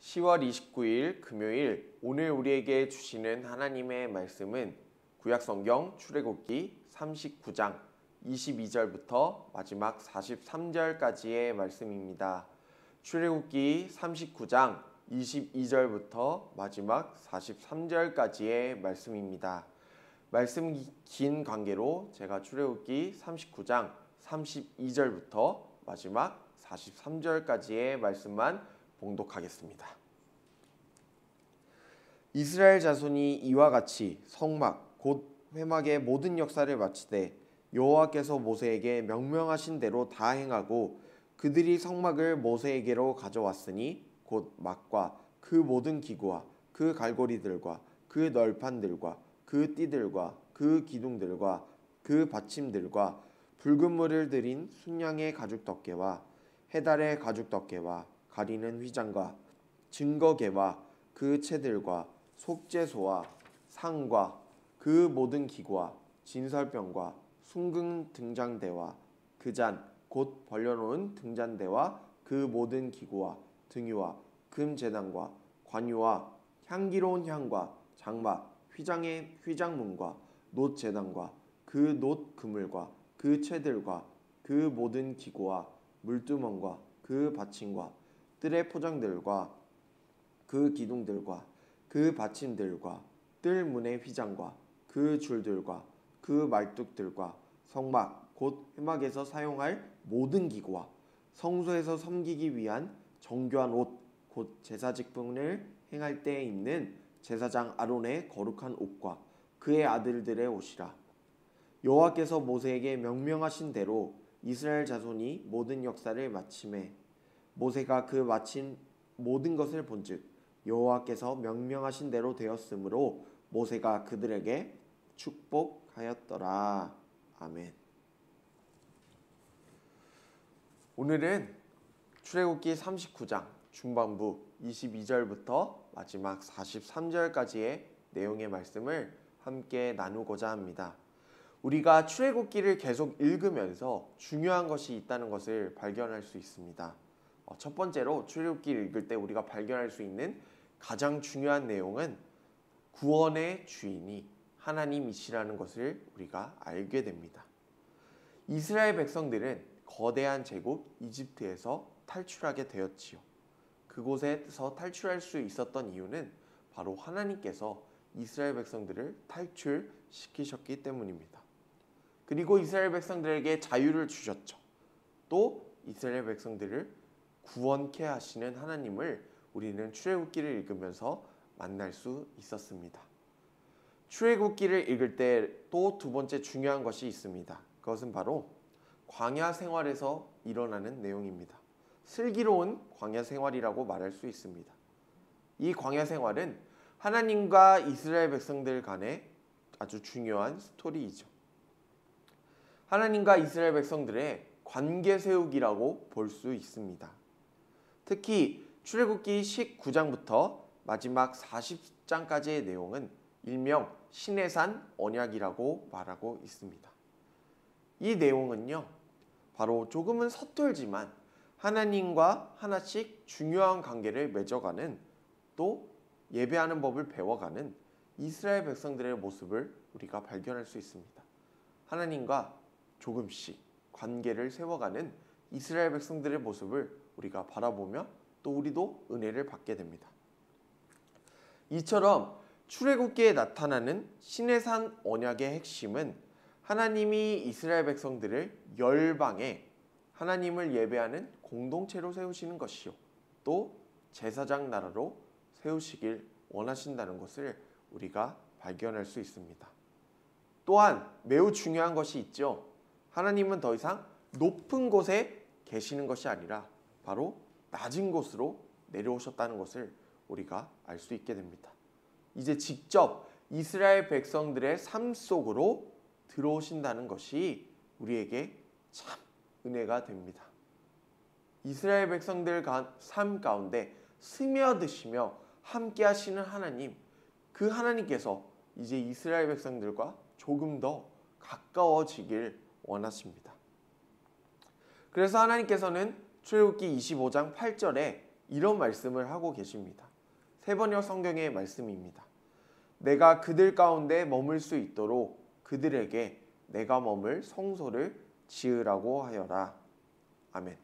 10월 29일 금요일, 오늘 우리에게 주시는 하나님의 말씀은 구약성경 출애굽기 39장 22절부터 마지막 43절까지의 말씀입니다. 출애굽기 39장 22절부터 마지막 43절까지의 말씀입니다. 말씀 긴 관계로 제가 출애굽기 39장 32절부터 마지막 43절까지의 말씀만 봉독하겠습니다. 이스라엘 자손이 이와 같이 성막 곧 회막의 모든 역사를 마치되 여호와께서 모세에게 명령하신 대로 다 행하고 그들이 성막을 모세에게로 가져왔으니 곧 막과 그 모든 기구와 그 갈고리들과 그 널판들과 그 띠들과 그 기둥들과 그 받침들과 붉은 물을 들인 순양의 가죽 덮개와 해달의 가죽 덮개와 가리는 휘장과 증거계와 그 채들과 속죄소와 상과 그 모든 기구와 진설병과 숭금 등잔대와 그 잔 곧 벌려놓은 등잔대와 그 모든 기구와 등유와 금제단과 관유와 향기로운 향과 장막 휘장의 휘장문과 놋제단과 그 놋 그물과 그 채들과 그 모든 기구와 물두멍과 그 받침과 뜰의 포장들과 그 기둥들과 그 받침들과 뜰 문의 휘장과 그 줄들과 그 말뚝들과 성막 곧 회막에서 사용할 모든 기구와 성소에서 섬기기 위한 정교한 옷 곧 제사 직분을 행할 때 입는 제사장 아론의 거룩한 옷과 그의 아들들의 옷이라. 여호와께서 모세에게 명령하신 대로 이스라엘 자손이 모든 역사를 마침에 모세가 그 마친 모든 것을 본즉 여호와께서 명령하신 대로 되었으므로 모세가 그들에게 축복하였더라. 아멘. 오늘은 출애굽기 39장 중반부 22절부터 마지막 43절까지의 내용의 말씀을 함께 나누고자 합니다. 우리가 출애굽기를 계속 읽으면서 중요한 것이 있다는 것을 발견할 수 있습니다. 첫 번째로 출애굽기를 읽을 때 우리가 발견할 수 있는 가장 중요한 내용은 구원의 주인이 하나님이시라는 것을 우리가 알게 됩니다. 이스라엘 백성들은 거대한 제국 이집트에서 탈출하게 되었지요. 그곳에서 탈출할 수 있었던 이유는 바로 하나님께서 이스라엘 백성들을 탈출시키셨기 때문입니다. 그리고 이스라엘 백성들에게 자유를 주셨죠. 또 이스라엘 백성들을 구원케 하시는 하나님을 우리는 출애굽기를 읽으면서 만날 수 있었습니다. 출애굽기를 읽을 때 또 두 번째 중요한 것이 있습니다. 그것은 바로 광야 생활에서 일어나는 내용입니다. 슬기로운 광야 생활이라고 말할 수 있습니다. 이 광야 생활은 하나님과 이스라엘 백성들 간의 아주 중요한 스토리이죠. 하나님과 이스라엘 백성들의 관계 세우기라고 볼 수 있습니다. 특히 출애굽기 19장부터 마지막 40장까지의 내용은 일명 시내산 언약이라고 말하고 있습니다. 이 내용은요, 바로 조금은 서툴지만 하나님과 하나씩 중요한 관계를 맺어가는, 또 예배하는 법을 배워가는 이스라엘 백성들의 모습을 우리가 발견할 수 있습니다. 하나님과 조금씩 관계를 세워가는 이스라엘 백성들의 모습을 우리가 바라보며 또 우리도 은혜를 받게 됩니다. 이처럼 출애굽기에 나타나는 시내산 언약의 핵심은 하나님이 이스라엘 백성들을 열방에 하나님을 예배하는 공동체로 세우시는 것이요, 또 제사장 나라로 세우시길 원하신다는 것을 우리가 발견할 수 있습니다. 또한 매우 중요한 것이 있죠. 하나님은 더 이상 높은 곳에 계시는 것이 아니라 바로 낮은 곳으로 내려오셨다는 것을 우리가 알 수 있게 됩니다. 이제 직접 이스라엘 백성들의 삶 속으로 들어오신다는 것이 우리에게 참 은혜가 됩니다. 이스라엘 백성들 삶 가운데 스며드시며 함께 하시는 하나님, 그 하나님께서 이제 이스라엘 백성들과 조금 더 가까워지길 원하십니다. 그래서 하나님께서는 출애굽기 25장 8절에 이런 말씀을 하고 계십니다. 세번역 성경의 말씀입니다. 내가 그들 가운데 머물 수 있도록 그들에게 내가 머물 성소를 지으라고 하여라. 아멘.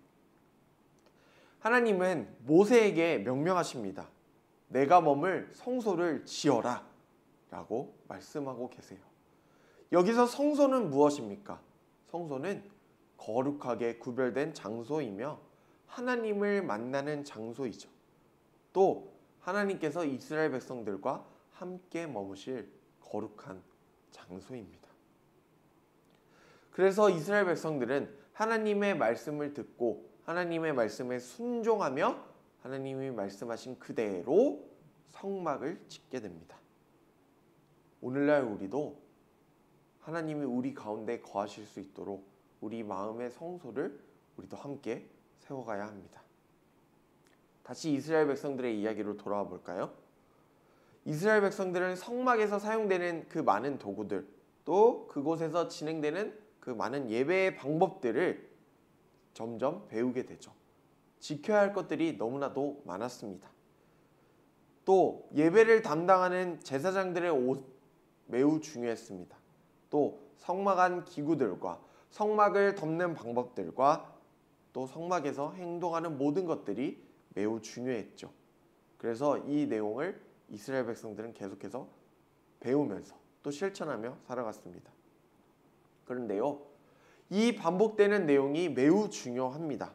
하나님은 모세에게 명령하십니다. 내가 머물 성소를 지어라 라고 말씀하고 계세요. 여기서 성소는 무엇입니까? 성소는 거룩하게 구별된 장소이며 하나님을 만나는 장소이죠. 또 하나님께서 이스라엘 백성들과 함께 머무실 거룩한 장소입니다. 그래서 이스라엘 백성들은 하나님의 말씀을 듣고 하나님의 말씀에 순종하며 하나님이 말씀하신 그대로 성막을 짓게 됩니다. 오늘날 우리도 하나님이 우리 가운데 거하실 수 있도록 우리 마음의 성소를 우리도 함께 세워가야 합니다. 다시 이스라엘 백성들의 이야기로 돌아와 볼까요? 이스라엘 백성들은 성막에서 사용되는 그 많은 도구들, 또 그곳에서 진행되는 그 많은 예배의 방법들을 점점 배우게 되죠. 지켜야 할 것들이 너무나도 많았습니다. 또 예배를 담당하는 제사장들의 옷 매우 중요했습니다. 또 성막 안 기구들과 성막을 덮는 방법들과 또 성막에서 행동하는 모든 것들이 매우 중요했죠. 그래서 이 내용을 이스라엘 백성들은 계속해서 배우면서 또 실천하며 살아갔습니다. 그런데요, 이 반복되는 내용이 매우 중요합니다.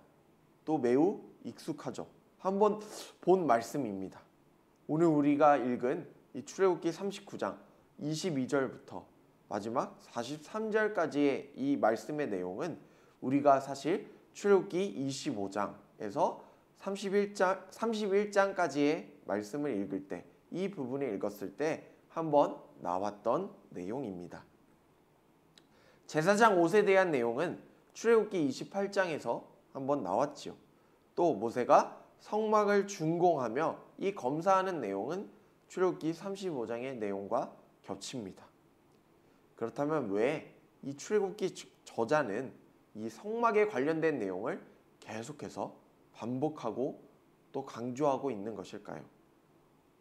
또 매우 익숙하죠. 한번 본 말씀입니다. 오늘 우리가 읽은 이 출애굽기 39장 22절부터 마지막 43절까지의 이 말씀의 내용은 우리가 사실 출애굽기 25장에서 31장까지의 말씀을 읽을 때, 이 부분을 읽었을 때 한번 나왔던 내용입니다. 제사장 옷에 대한 내용은 출애굽기 28장에서 한번 나왔지요. 또 모세가 성막을 준공하며 이 검사하는 내용은 출애굽기 35장의 내용과 겹칩니다. 그렇다면 왜 이 출애굽기 저자는 이 성막에 관련된 내용을 계속해서 반복하고 또 강조하고 있는 것일까요?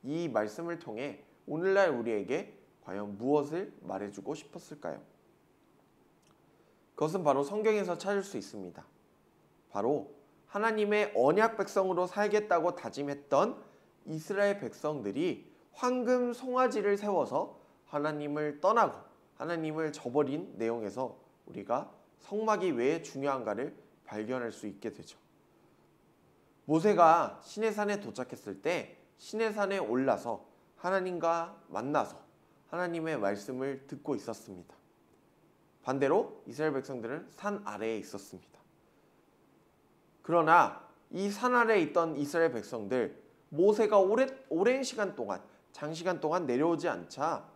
이 말씀을 통해 오늘날 우리에게 과연 무엇을 말해주고 싶었을까요? 그것은 바로 성경에서 찾을 수 있습니다. 바로 하나님의 언약 백성으로 살겠다고 다짐했던 이스라엘 백성들이 황금 송아지를 세워서 하나님을 떠나고 하나님을 저버린 내용에서 우리가 성막이 왜 중요한가를 발견할 수 있게 되죠. 모세가 시내산에 도착했을 때 시내산에 올라서 하나님과 만나서 하나님의 말씀을 듣고 있었습니다. 반대로 이스라엘 백성들은 산 아래에 있었습니다. 그러나 이 산 아래에 있던 이스라엘 백성들, 모세가 오랜 시간 동안, 장시간 동안 내려오지 않자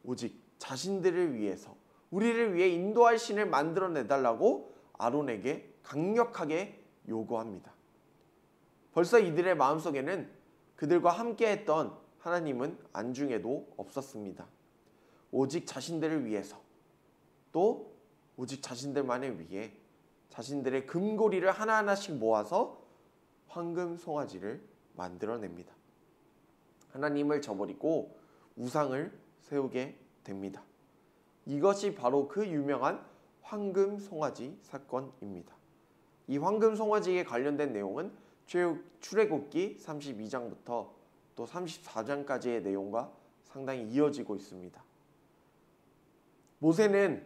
오직 자신들을 위해서, 우리를 위해 인도할 신을 만들어내달라고 아론에게 강력하게 요구합니다. 벌써 이들의 마음속에는 그들과 함께했던 하나님은 안중에도 없었습니다. 오직 자신들을 위해서, 또 오직 자신들만을 위해 자신들의 금고리를 하나하나씩 모아서 황금 송아지를 만들어냅니다. 하나님을 저버리고 우상을 세우게 됩니다. 이것이 바로 그 유명한 황금 송아지 사건입니다. 이 황금 송아지에 관련된 내용은 출애굽기 32장부터 또 34장까지의 내용과 상당히 이어지고 있습니다. 모세는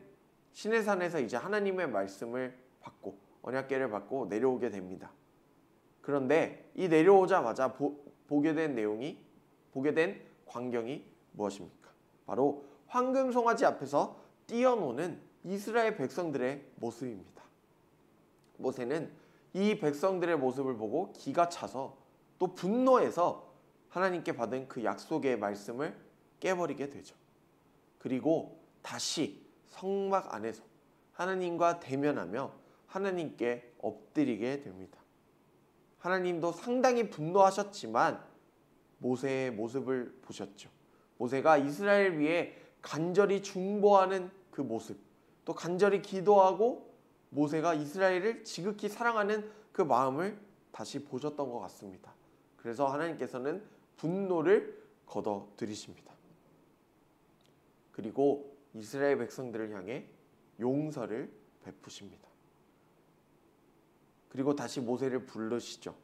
시내산에서 이제 하나님의 말씀을 받고 언약궤를 받고 내려오게 됩니다. 그런데 이 내려오자마자 보게 된 광경이 무엇입니까? 바로 황금 송아지 앞에서 뛰어노는 이스라엘 백성들의 모습입니다. 모세는 이 백성들의 모습을 보고 기가 차서 또 분노해서 하나님께 받은 그 약속의 말씀을 깨버리게 되죠. 그리고 다시 성막 안에서 하나님과 대면하며 하나님께 엎드리게 됩니다. 하나님도 상당히 분노하셨지만 모세의 모습을 보셨죠. 모세가 이스라엘 위해 간절히 중보하는 그 모습, 또 간절히 기도하고 모세가 이스라엘을 지극히 사랑하는 그 마음을 다시 보셨던 것 같습니다. 그래서 하나님께서는 분노를 거둬들이십니다. 그리고 이스라엘 백성들을 향해 용서를 베푸십니다. 그리고 다시 모세를 부르시죠.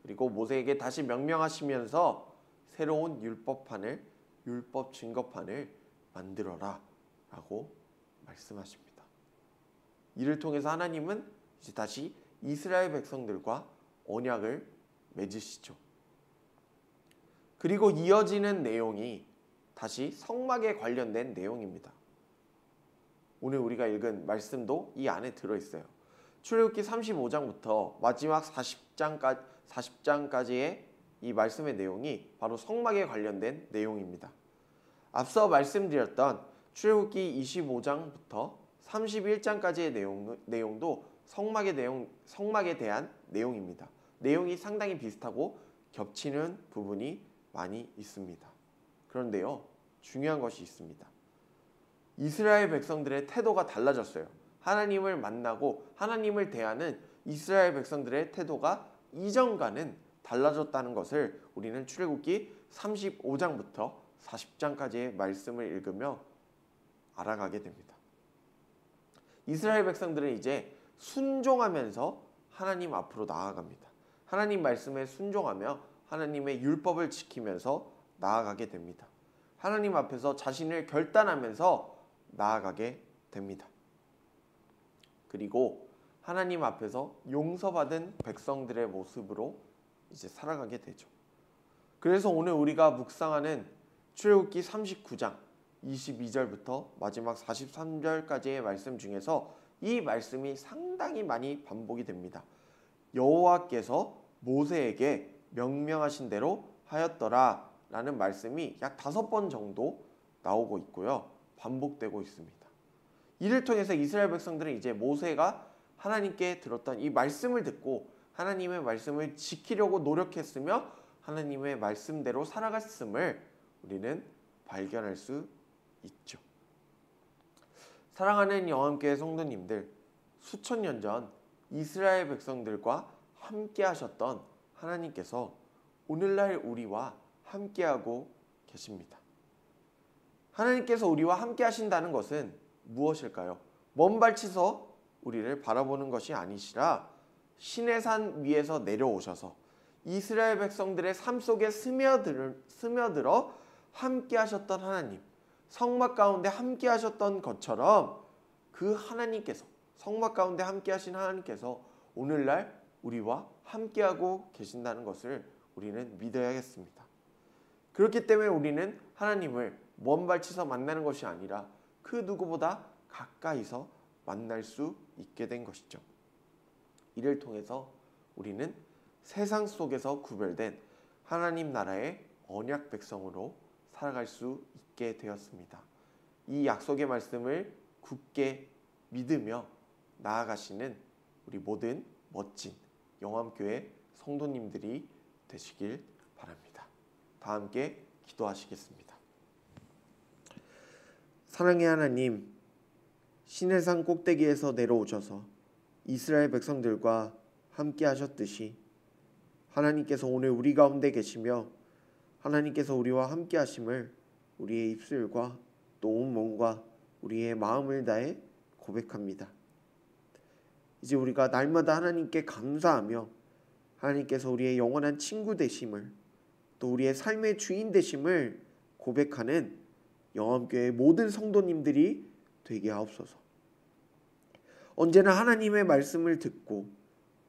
그리고 모세에게 다시 명령하시면서 새로운 율법판을, 율법 증거판을 만들어라 라고 말씀하십니다. 이를 통해서 하나님은 이제 다시 이스라엘 백성들과 언약을 맺으시죠. 그리고 이어지는 내용이 다시 성막에 관련된 내용입니다. 오늘 우리가 읽은 말씀도 이 안에 들어있어요. 출애굽기 35장부터 마지막 40장까지의 이 말씀의 내용이 바로 성막에 관련된 내용입니다. 앞서 말씀드렸던 출애굽기 25장부터 31장까지의 내용도 성막에 대한 내용입니다. 내용이 상당히 비슷하고 겹치는 부분이 많이 있습니다. 그런데요, 중요한 것이 있습니다. 이스라엘 백성들의 태도가 달라졌어요. 하나님을 만나고 하나님을 대하는 이스라엘 백성들의 태도가 이전과는 달라졌다는 것을 우리는 출애굽기 35장부터 40장까지의 말씀을 읽으며 알아가게 됩니다. 이스라엘 백성들은 이제 순종하면서 하나님 앞으로 나아갑니다. 하나님 말씀에 순종하며 하나님의 율법을 지키면서 나아가게 됩니다. 하나님 앞에서 자신을 결단하면서 나아가게 됩니다. 그리고 하나님 앞에서 용서받은 백성들의 모습으로 이제 살아가게 되죠. 그래서 오늘 우리가 묵상하는 출애굽기 39장 22절부터 마지막 43절까지의 말씀 중에서 이 말씀이 상당히 많이 반복이 됩니다. 여호와께서 모세에게 명령하신 대로 하였더라 라는 말씀이 약 5번 정도 나오고 있고요. 반복되고 있습니다. 이를 통해서 이스라엘 백성들은 이제 모세가 하나님께 들었던 이 말씀을 듣고 하나님의 말씀을 지키려고 노력했으며 하나님의 말씀대로 살아갔음을 우리는 발견할 수 있죠. 사랑하는 영암교회 성도님들, 수천 년 전 이스라엘 백성들과 함께 하셨던 하나님께서 오늘날 우리와 함께하고 계십니다. 하나님께서 우리와 함께 하신다는 것은 무엇일까요? 먼 발치서 우리를 바라보는 것이 아니시라 신의 산 위에서 내려오셔서 이스라엘 백성들의 삶 속에 스며들어 함께 하셨던 하나님, 성막 가운데 함께 하셨던 것처럼 그 하나님께서, 성막 가운데 함께 하신 하나님께서 오늘날 우리와 함께하고 계신다는 것을 우리는 믿어야겠습니다. 그렇기 때문에 우리는 하나님을 먼 발치서 만나는 것이 아니라 그 누구보다 가까이서 만날 수 있게 된 것이죠. 이를 통해서 우리는 세상 속에서 구별된 하나님 나라의 언약 백성으로 살아갈 수 있게 되었습니다. 이 약속의 말씀을 굳게 믿으며 나아가시는 우리 모든 멋진 영암교회 성도님들이 되시길 바랍니다. 다 함께 기도하시겠습니다. 사랑의 하나님, 시내산 꼭대기에서 내려오셔서 이스라엘 백성들과 함께 하셨듯이 하나님께서 오늘 우리 가운데 계시며 하나님께서 우리와 함께 하심을 우리의 입술과 또 온 몸과 우리의 마음을 다해 고백합니다. 이제 우리가 날마다 하나님께 감사하며 하나님께서 우리의 영원한 친구 되심을 또 우리의 삶의 주인 되심을 고백하는 영암교회 모든 성도님들이 되게 하옵소서. 언제나 하나님의 말씀을 듣고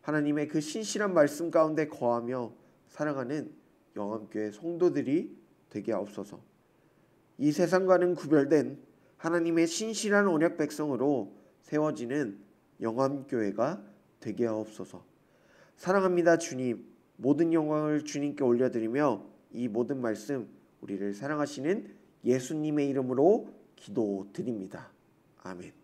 하나님의 그 신실한 말씀 가운데 거하며 살아가는 영암교회 성도들이 되게 하옵소서. 이 세상과는 구별된 하나님의 신실한 언약 백성으로 세워지는 영암교회가 되게 하옵소서. 사랑합니다 주님. 모든 영광을 주님께 올려드리며 이 모든 말씀 우리를 사랑하시는 예수님의 이름으로 기도드립니다. 아멘.